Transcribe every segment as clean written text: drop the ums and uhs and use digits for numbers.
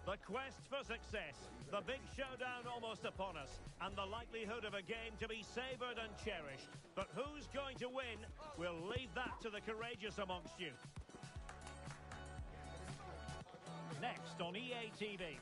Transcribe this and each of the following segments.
The quest for success, the big showdown almost upon us, and the likelihood of a game to be savoured and cherished. But who's going to win? We'll leave that to the courageous amongst you. Next on EA TV.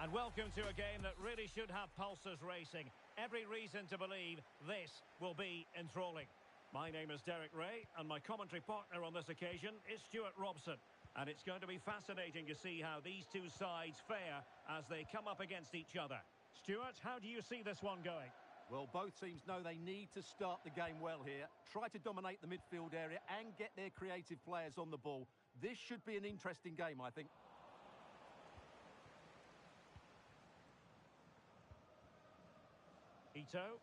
And welcome to a game that really should have pulses racing. Every reason to believe this will be enthralling. My name is Derek Ray, and my commentary partner on this occasion is Stuart Robson. And it's going to be fascinating to see how these two sides fare as they come up against each other. Stuart, how do you see this one going? Well, both teams know they need to start the game well here. Try to dominate the midfield area and get their creative players on the ball. This should be an interesting game, I think. Ito.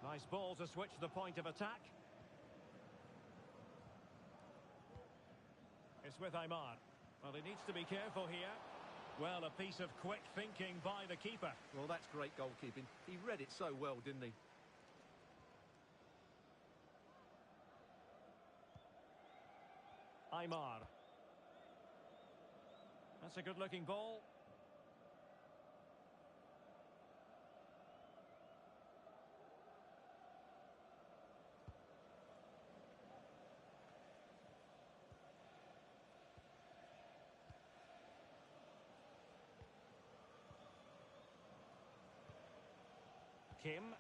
Nice ball to switch the point of attack. It's with Aymar. Well, he needs to be careful here. Well, a piece of quick thinking by the keeper. Well, that's great goalkeeping. He read it so well, didn't he? Aymar. That's a good-looking ball. Kim.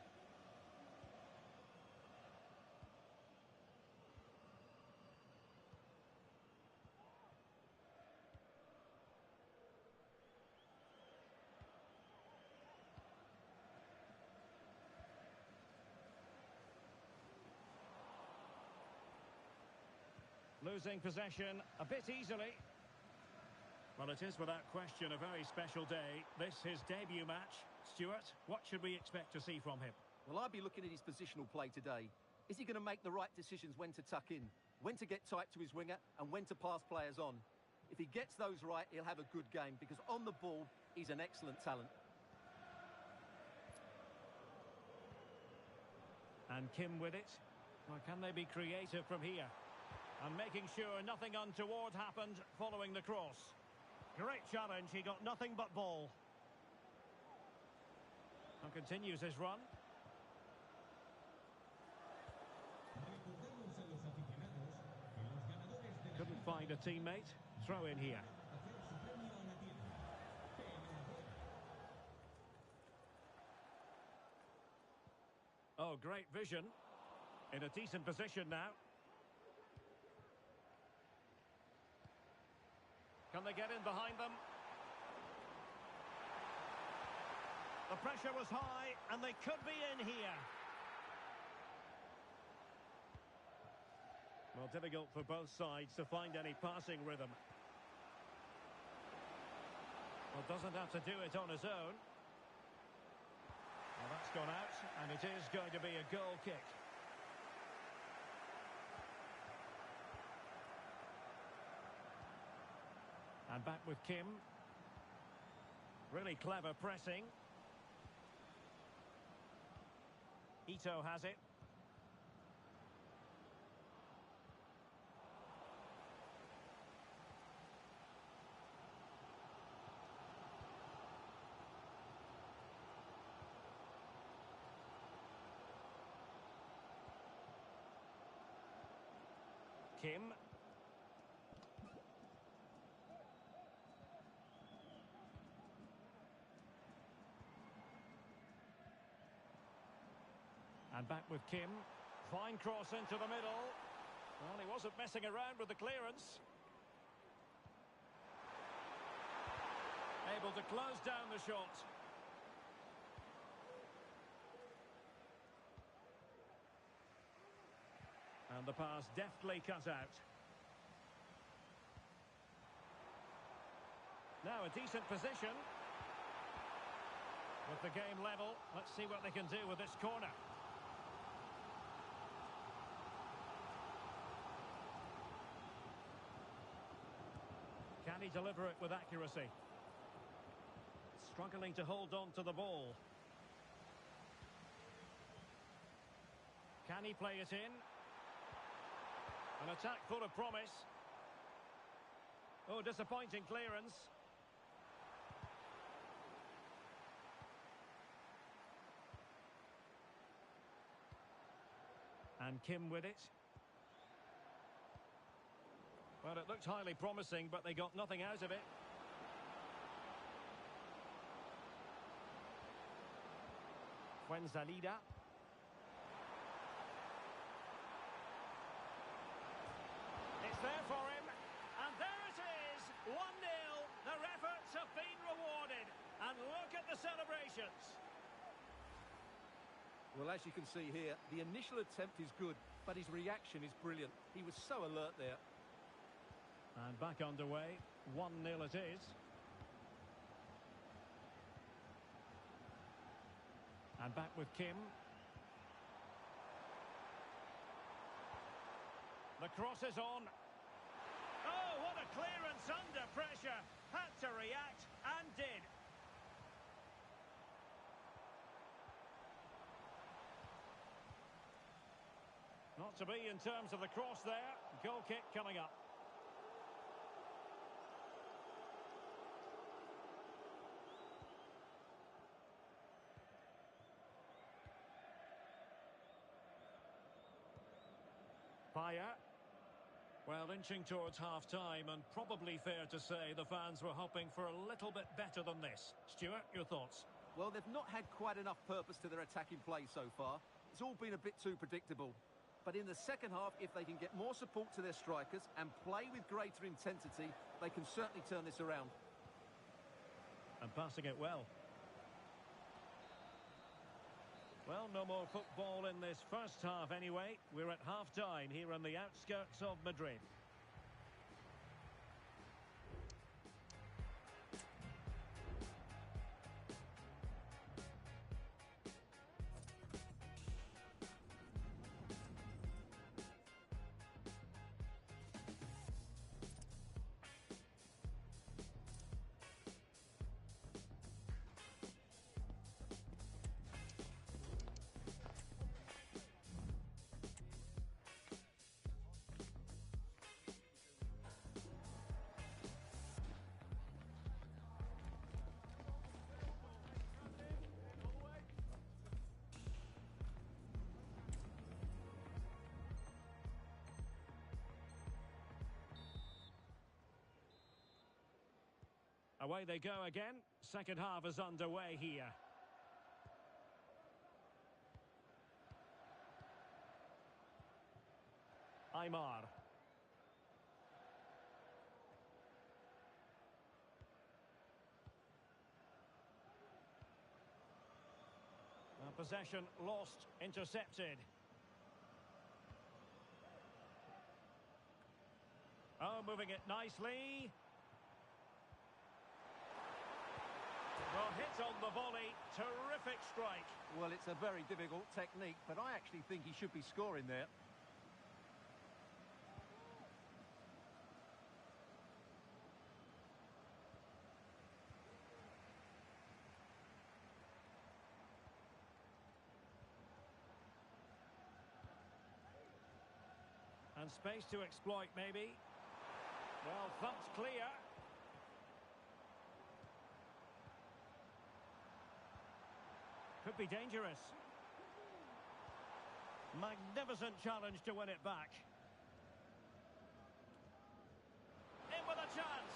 Losing possession a bit easily. Well, it is without question a very special day. This his debut match. Stuart, what should we expect to see from him? Well, I'd be looking at his positional play today. Is he going to make the right decisions when to tuck in, when to get tight to his winger, and when to pass players on? If he gets those right, he'll have a good game, because on the ball, he's an excellent talent. And Kim with it. Or can they be creative from here? And making sure nothing untoward happened following the cross. Great challenge, he got nothing but ball. And continues his run. Couldn't find a teammate. Throw in here. Oh, great vision. In a decent position now. Can they get in behind them? The pressure was high, and they could be in here. Well, difficult for both sides to find any passing rhythm. Well, doesn't have to do it on his own. Well, that's gone out, and it is going to be a goal kick. And back with Kim. Really clever pressing. Ito has it. Kim. And back with Kim. Fine cross into the middle. Well, he wasn't messing around with the clearance. Able to close down the shot. And the pass deftly cut out. Now a decent position. With the game level, let's see what they can do with this corner. Can he deliver it with accuracy? Struggling to hold on to the ball. Can he play it in? An attack full of promise. Oh, disappointing clearance. And Kim with it. Well, it looked highly promising, but they got nothing out of it. Fuenzalida. It's there for him. And there it is. 1-0. Their efforts have been rewarded. And look at the celebrations. Well, as you can see here, the initial attempt is good, but his reaction is brilliant. He was so alert there. And back underway. 1-0 it is. And back with Kim. The cross is on. Oh, what a clearance under pressure. Had to react and did. Not to be in terms of the cross there. Goal kick coming up. Paya. Well, inching towards half-time, and probably fair to say the fans were hoping for a little bit better than this. Stuart, your thoughts? Well, they've not had quite enough purpose to their attacking play so far. It's all been a bit too predictable. But in the second half, if they can get more support to their strikers and play with greater intensity, they can certainly turn this around. And passing it well. Well, no more football in this first half anyway. We're at half-time here on the outskirts of Madrid. Away they go again. Second half is underway here. Aymar. Possession lost, intercepted. Oh, moving it nicely. Well, hit on the volley. Terrific strike. Well, it's a very difficult technique, but I actually think he should be scoring there. And space to exploit, maybe. Well, thumped clear. Could be dangerous. Magnificent challenge to win it back. In with a chance.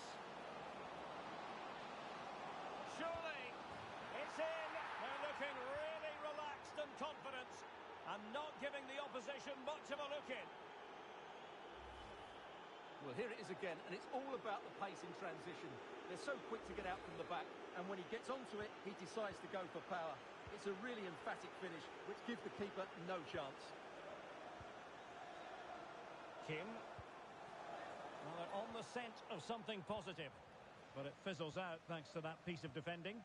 Surely. It's in. They're looking really relaxed and confident. And not giving the opposition much of a look in. Well, here it is again, and it's all about the pace in transition. They're so quick to get out from the back, and when he gets onto it, he decides to go for power. It's a really emphatic finish, which gives the keeper no chance. Kim. Well, they're on the scent of something positive, but it fizzles out thanks to that piece of defending.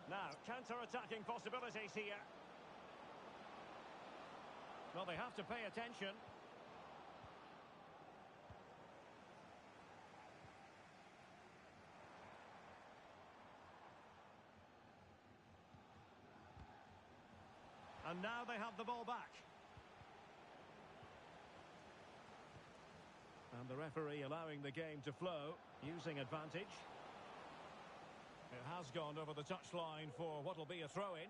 Now, counter-attacking possibilities here. Well, they have to pay attention. And now they have the ball back. And the referee allowing the game to flow, using advantage. It has gone over the touchline for what will be a throw-in.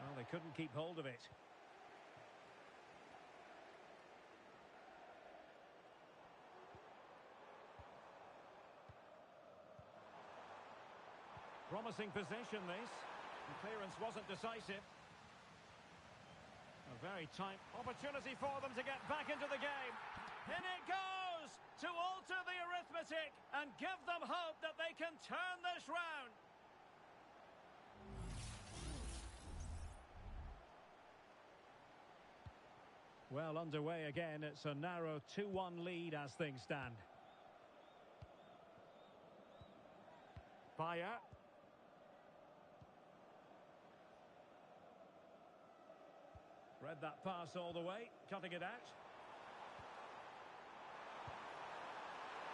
Well, they couldn't keep hold of it. Promising possession, this. The clearance wasn't decisive. A very tight opportunity for them to get back into the game. In it goes to alter the arithmetic and give them hope that they can turn this round. Well, underway again. It's a narrow 2-1 lead as things stand. Bayer. Read that pass all the way, cutting it out.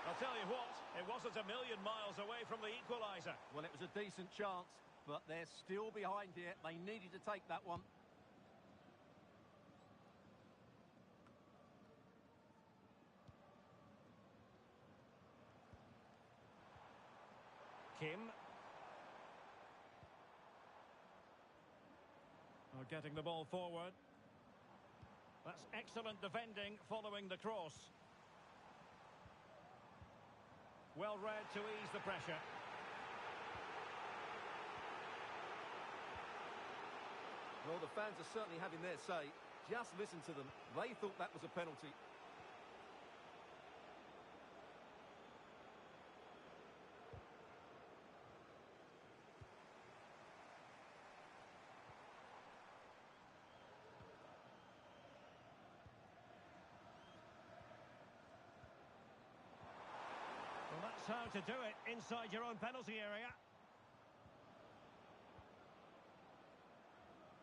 I'll tell you what, it wasn't a million miles away from the equaliser. Well, it was a decent chance, but they're still behind here. They needed to take that one. Kim. Oh, getting the ball forward. That's excellent defending following the cross. Well read to ease the pressure. Well, the fans are certainly having their say. Just listen to them. They thought that was a penalty. Well, that's how to do it inside your own penalty area.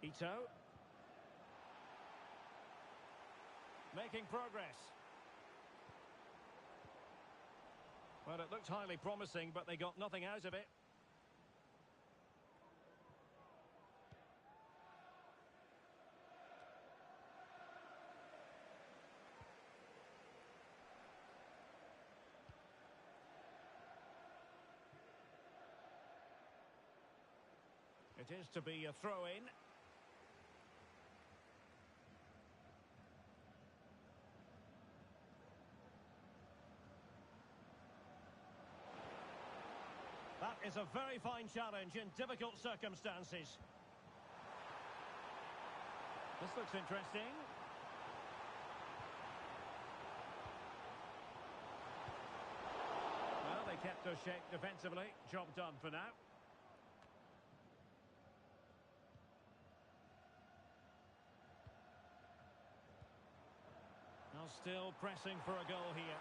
Ito. Making progress. Well, it looked highly promising, but they got nothing out of it. It is to be a throw-in. That is a very fine challenge in difficult circumstances. This looks interesting. Well, they kept their shape defensively. Job done for now. Now still pressing for a goal here.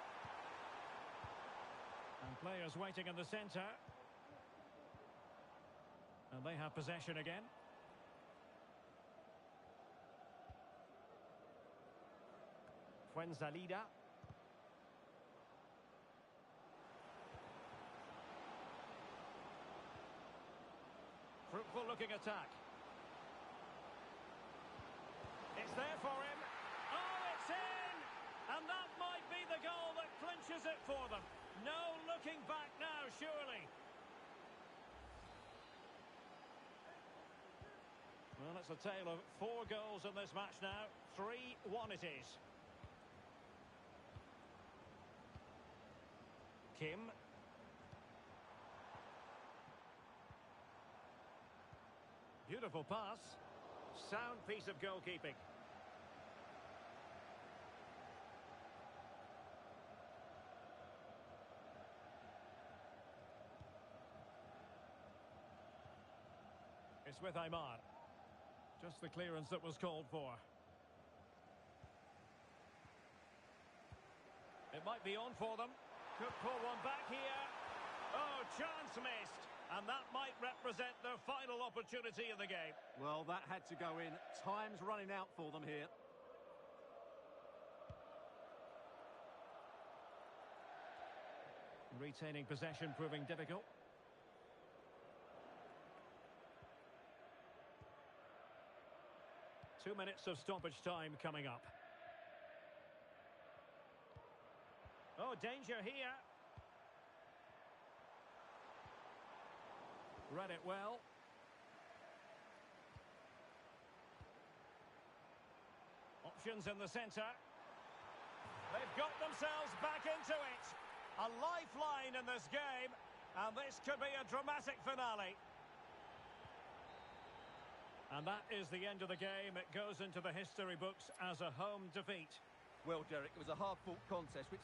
And players waiting in the centre. And they have possession again. Fuenzalida. Fruitful looking attack. It's there for him. Oh, it's in! And that might be the goal that clinches it for them. No looking back now, surely. Well, it's a tale of 4 goals in this match now. 3-1 it is. Kim. Beautiful pass. Sound piece of goalkeeping. It's with Aymar. Just the clearance that was called for. It might be on for them. Could pull one back here. Oh, chance missed. And that might represent their final opportunity in the game. Well, that had to go in. Time's running out for them here. Retaining possession proving difficult. 2 minutes of stoppage time coming up. Oh, danger here. Read it well. Options in the centre. They've got themselves back into it. A lifeline in this game, and this could be a dramatic finale. And that is the end of the game. It goes into the history books as a home defeat. Well, Derek, it was a hard-fought contest, which...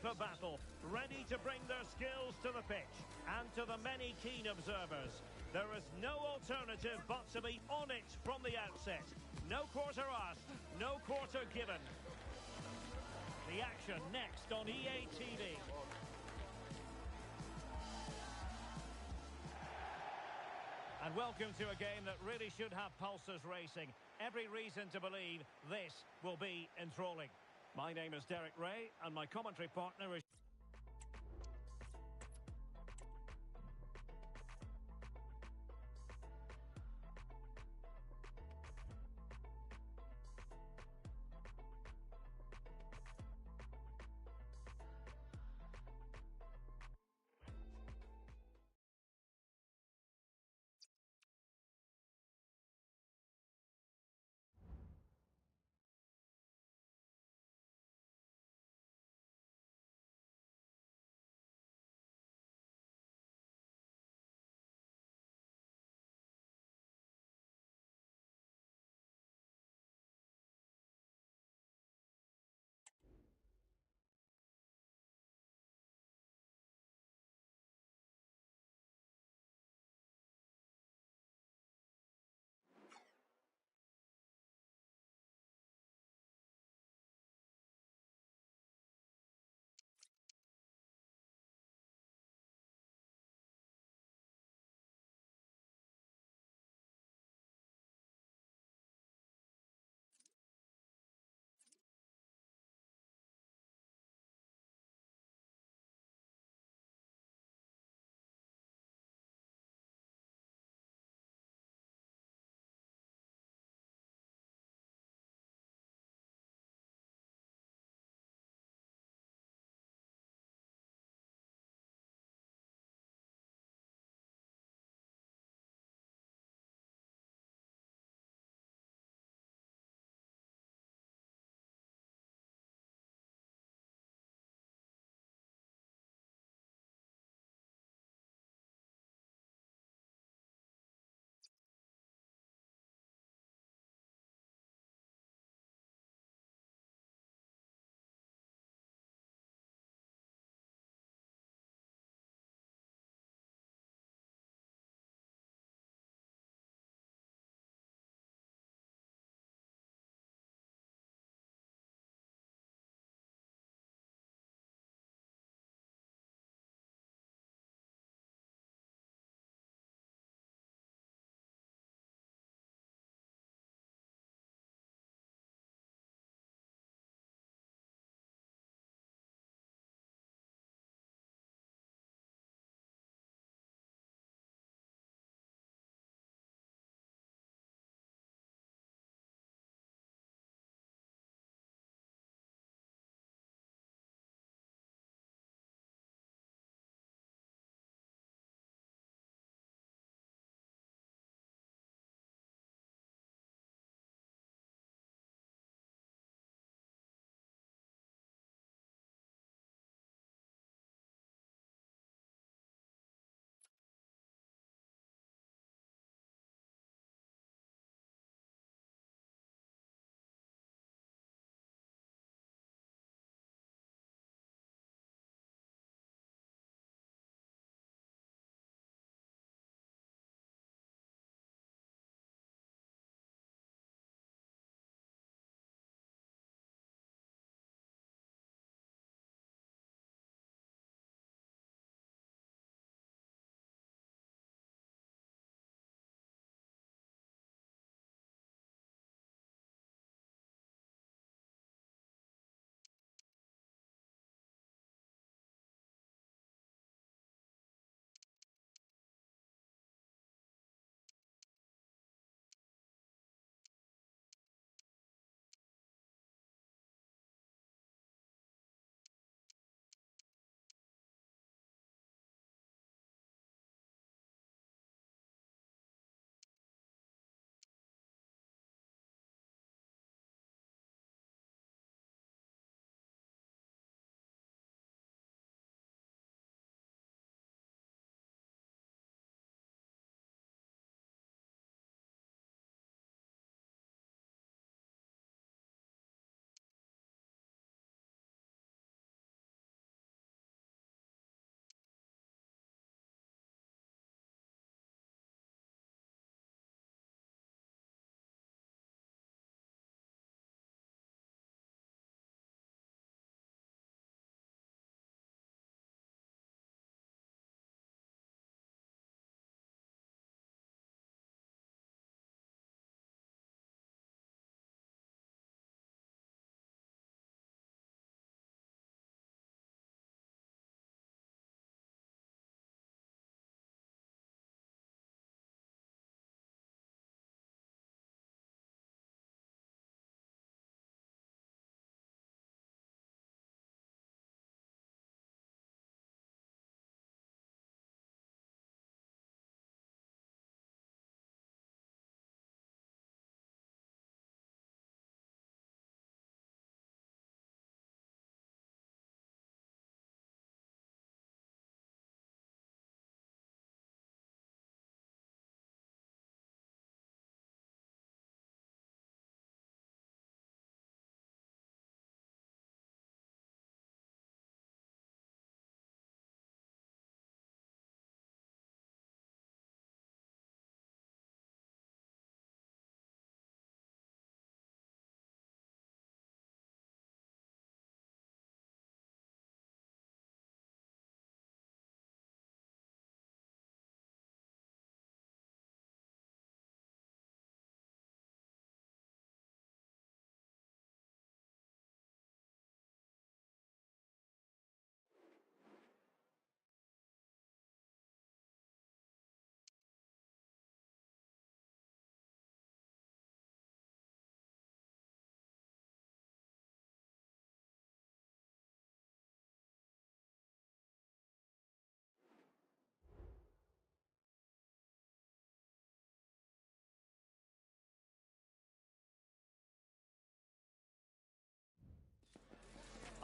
for battle, ready to bring their skills to the pitch. And to the many keen observers, there is no alternative but to be on it from the outset. No quarter asked, no quarter given. The action next on EA TV. And welcome to a game that really should have pulses racing. Every reason to believe this will be enthralling. My name is Derek Ray, and my commentary partner is...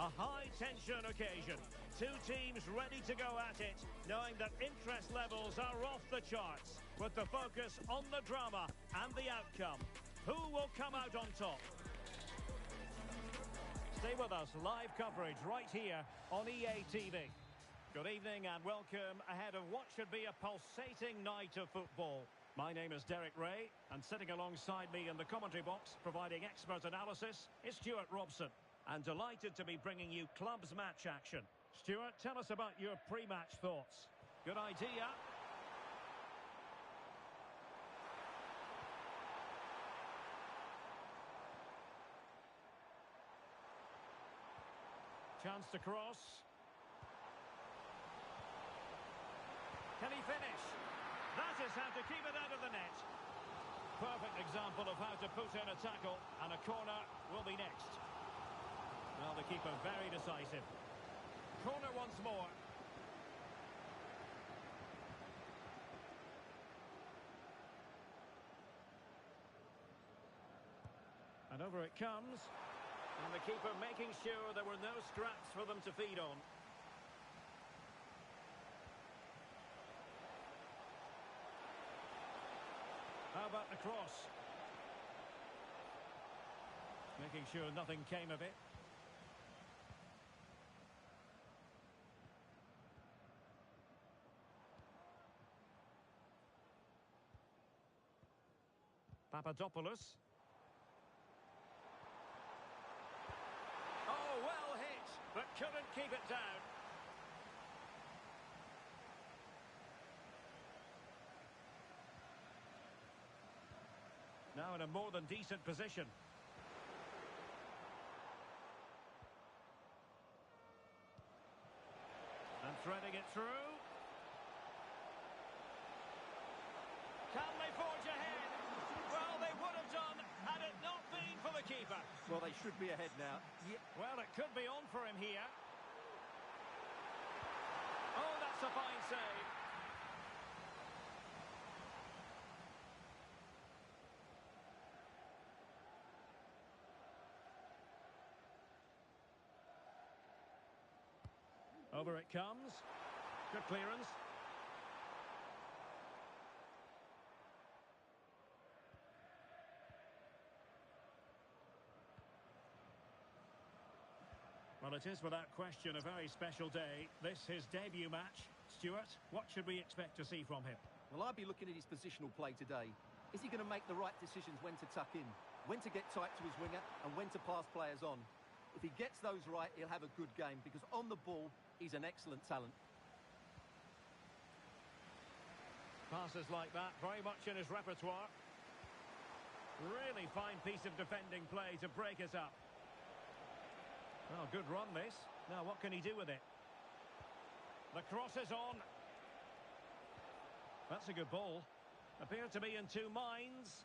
A high-tension occasion. Two teams ready to go at it, knowing that interest levels are off the charts, with the focus on the drama and the outcome. Who will come out on top? Stay with us, live coverage right here on EA TV. Good evening and welcome ahead of what should be a pulsating night of football. My name is Derek Ray, and sitting alongside me in the commentary box, providing expert analysis, is Stuart Robson. And delighted to be bringing you clubs match action. Stuart, tell us about your pre-match thoughts. Good idea. Chance to cross. Can he finish? That is how to keep it out of the net. Perfect example of how to put in a tackle, and a corner will be next. Well, the keeper very decisive. Corner once more. And over it comes. And the keeper making sure there were no scraps for them to feed on. How about the cross? Making sure nothing came of it. Papadopoulos. Oh, well hit, but couldn't keep it down. Now in a more than decent position. And threading it through. Can they forge ahead? Well, they would have done had it not been for the keeper. Well, they should be ahead now. Yeah. Well, it could be on for him here. Oh, that's a fine save. Over it comes. Good clearance. Well, it is without question a very special day. This his debut match. Stuart, what should we expect to see from him? Well, I'd be looking at his positional play today. Is he going to make the right decisions when to tuck in, when to get tight to his winger, and when to pass players on? If he gets those right, he'll have a good game, because on the ball, he's an excellent talent. Passes like that, very much in his repertoire. Really fine piece of defending play to break us up. Well, good run this. Now, what can he do with it? The cross is on. That's a good ball. Appear to be in two minds.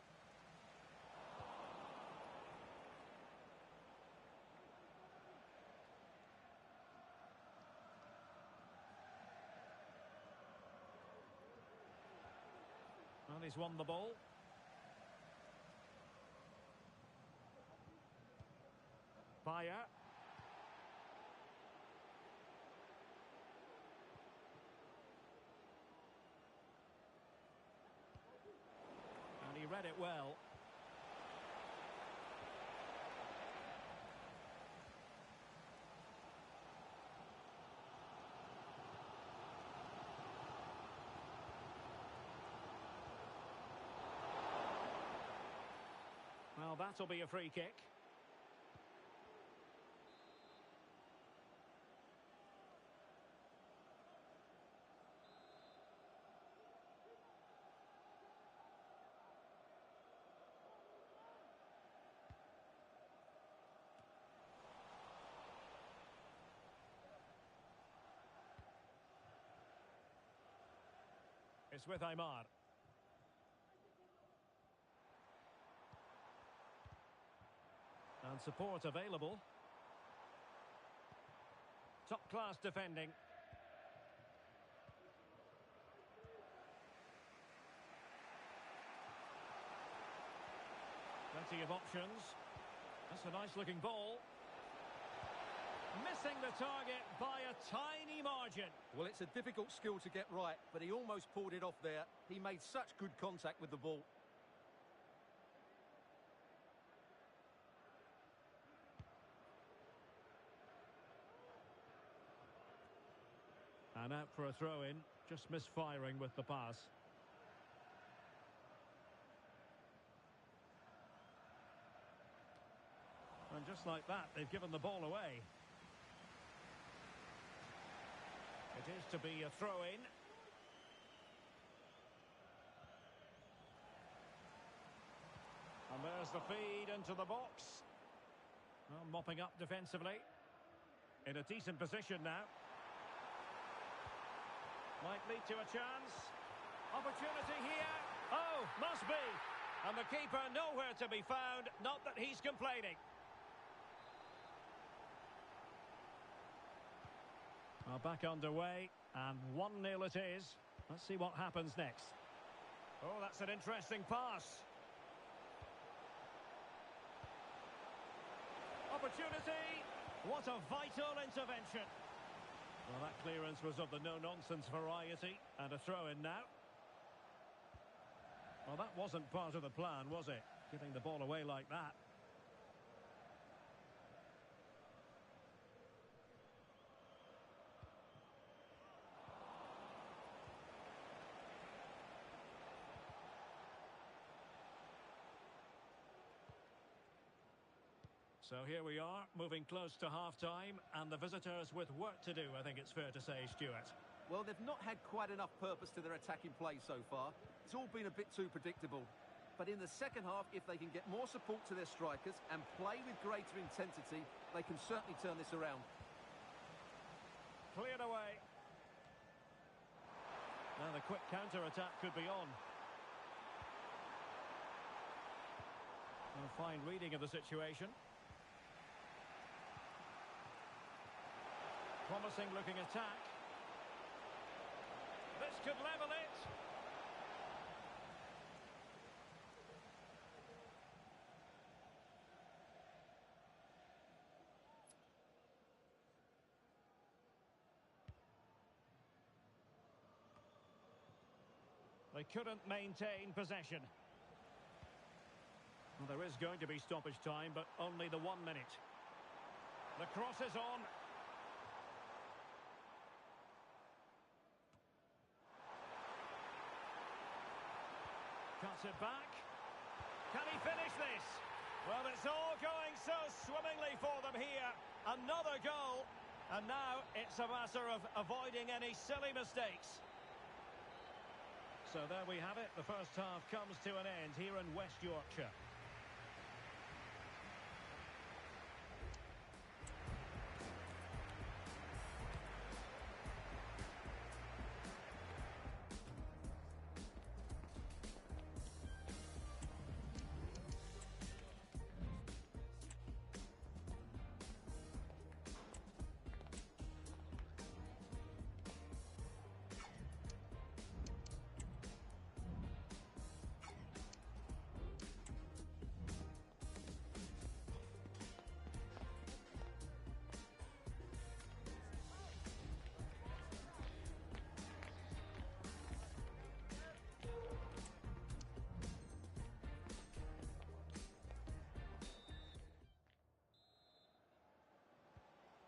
Well, he's won the ball. Fire. And he read it well. Well, that'll be a free kick. It's with Aymar. And support available. Top-class defending. Plenty of options. That's a nice-looking ball. missing the target by a tiny margin. Well, it's a difficult skill to get right, but he almost pulled it off there. He made such good contact with the ball. And out for a throw-in, just misfiring with the pass. And just like that, they've given the ball away. It is to be a throw-in. And there's the feed into the box. Well, mopping up defensively. In a decent position now. Might lead to a chance. Opportunity here. Oh, must be. And the keeper nowhere to be found. Not that he's complaining. Well, back underway. And 1-0 it is. Let's see what happens next. Oh, that's an interesting pass. Opportunity. What a vital intervention. Well, that clearance was of the no-nonsense variety, and a throw-in now. Well, that wasn't part of the plan, was it? Giving the ball away like that. So here we are, moving close to half-time, and the visitors with work to do, I think it's fair to say, Stuart. Well, they've not had quite enough purpose to their attacking play so far. It's all been a bit too predictable. But in the second half, if they can get more support to their strikers and play with greater intensity, they can certainly turn this around. Cleared away. Now the quick counter-attack could be on. A fine reading of the situation. Promising looking attack. This could level it. They couldn't maintain possession. Well, there is going to be stoppage time, but only the 1 minute. The cross is on. Cuts it back. Can he finish this? Well, it's all going so swimmingly for them here. Another goal. And now it's a matter of avoiding any silly mistakes. So there we have it. The first half comes to an end here in West Yorkshire.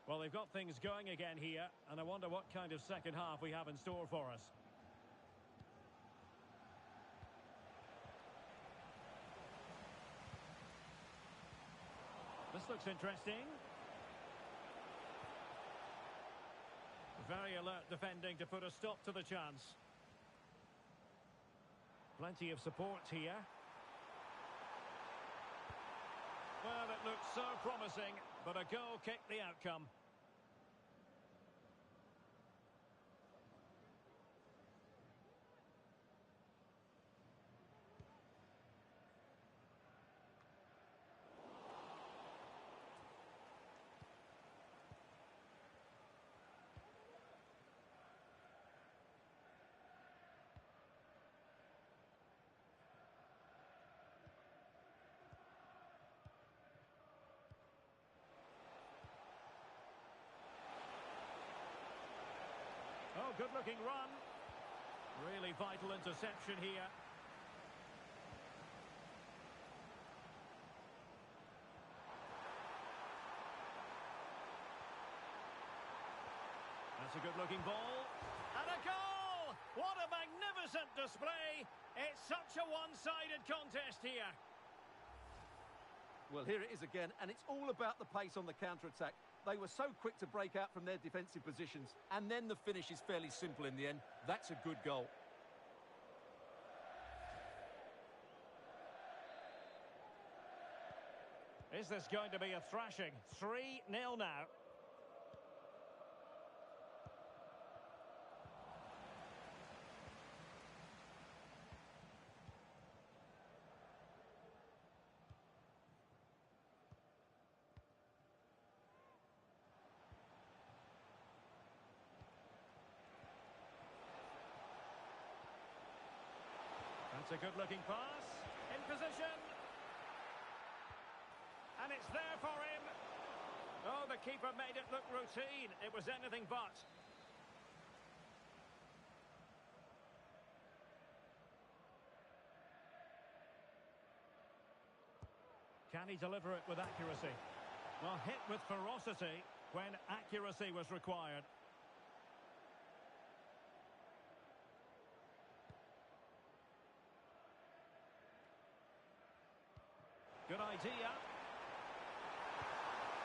Well, they've got things going again here, and I wonder what kind of second half we have in store for us. This looks interesting. Very alert defending to put a stop to the chance. Plenty of support here. Well, it looked so promising, but a goal kicked the outcome. Oh, good-looking run. Really vital interception here. That's a good-looking ball. And a goal! What a magnificent display! It's such a one-sided contest here. Well, here it is again, and it's all about the pace on the counter-attack. They were so quick to break out from their defensive positions, and then the finish is fairly simple in the end. That's a good goal. Is this going to be a thrashing? 3-0 now. That's a good-looking pass. In position. And it's there for him. Oh, the keeper made it look routine. It was anything but. Can he deliver it with accuracy? Well, hit with ferocity when accuracy was required. Good idea.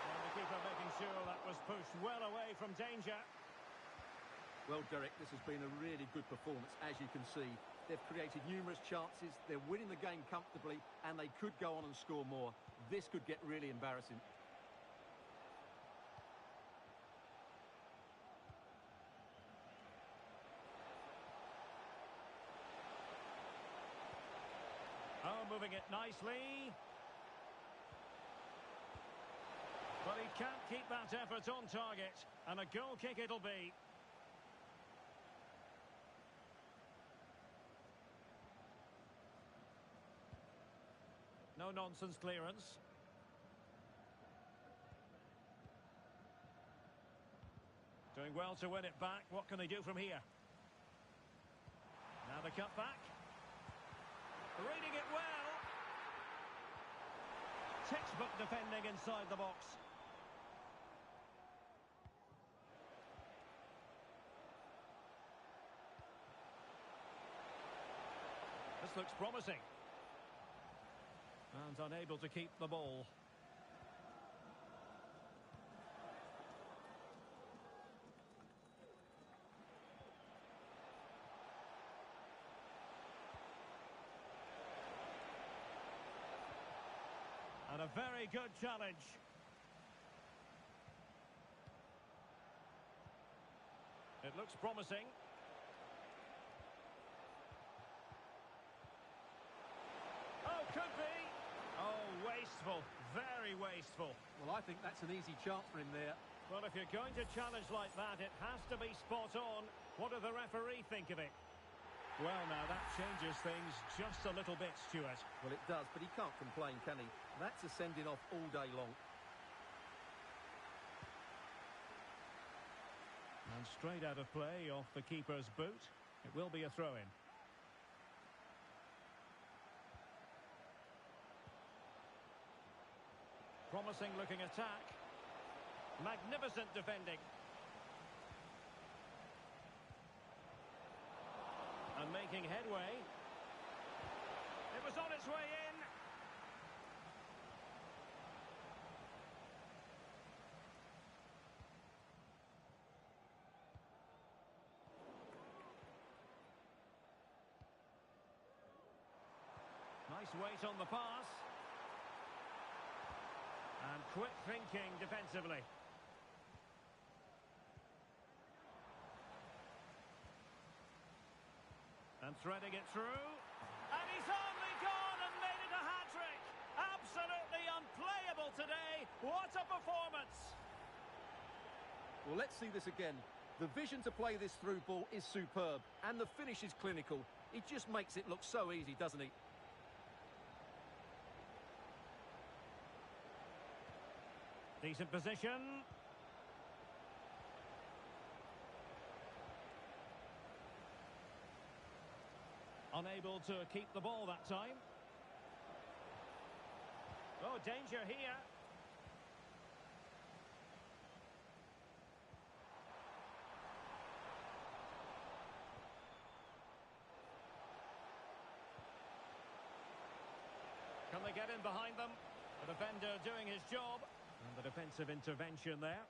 And the keeper making sure that was pushed well away from danger. Well, Derek, this has been a really good performance, as you can see. They've created numerous chances, they're winning the game comfortably, and they could go on and score more. This could get really embarrassing. Oh, moving it nicely. But he can't keep that effort on target. And a goal kick it'll be. No-nonsense clearance. Doing well to win it back. What can they do from here? Now the cut back. Reading it well. Textbook defending inside the box. This looks promising. And unable to keep the ball. And a very good challenge. It looks promising. Oh, could be. Oh, wasteful. Very wasteful. Well, I think that's an easy chance for him there. Well, if you're going to challenge like that, it has to be spot on. What does the referee think of it? Well, now, that changes things just a little bit, Stuart. Well, it does, but he can't complain, can he? That's a sending off all day long. And straight out of play off the keeper's boot. It will be a throw-in. Promising looking attack. Magnificent defending. And making headway. It was on its way in. Nice weight on the pass. And quick thinking defensively. And threading it through. And he's only gone and made it a hat-trick. Absolutely unplayable today. What a performance. Well, let's see this again. The vision to play this through ball is superb. And the finish is clinical. He just makes it look so easy, doesn't he? Decent position. Unable to keep the ball that time. Oh, danger here. Can they get in behind them? The defender doing his job. And the defensive intervention there.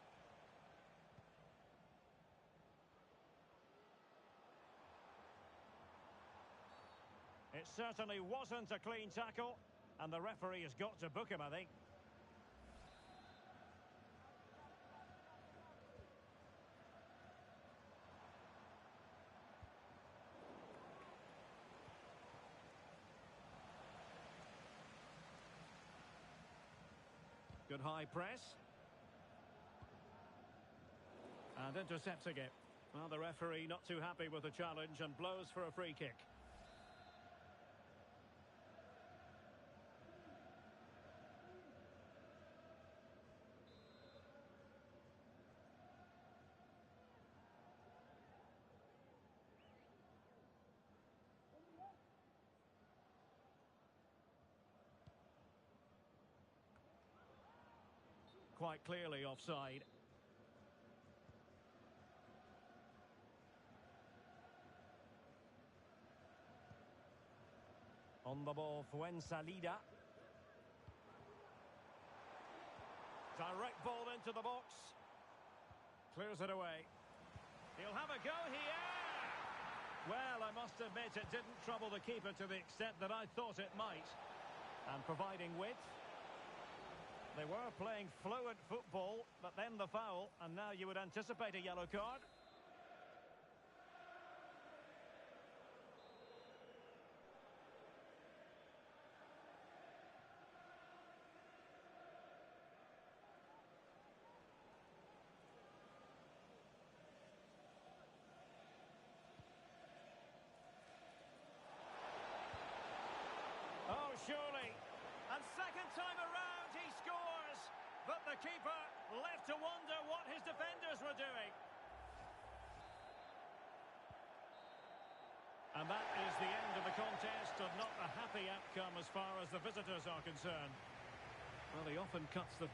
It certainly wasn't a clean tackle. And the referee has got to book him, I think. Good high press. And intercepting it. Well, the referee not too happy with the challenge and blows for a free kick. Quite clearly offside. On the ball, Fuensalida. Direct ball into the box. Clears it away. He'll have a go here. Well, I must admit it didn't trouble the keeper to the extent that I thought it might. And providing width. They were playing fluent football, but then the foul, and now you would anticipate a yellow card. Oh, surely. And second time around, he scores. But the keeper left to wonder what his defenders were doing. And that is the end of the contest, and not a happy outcome as far as the visitors are concerned. Well, he often cuts the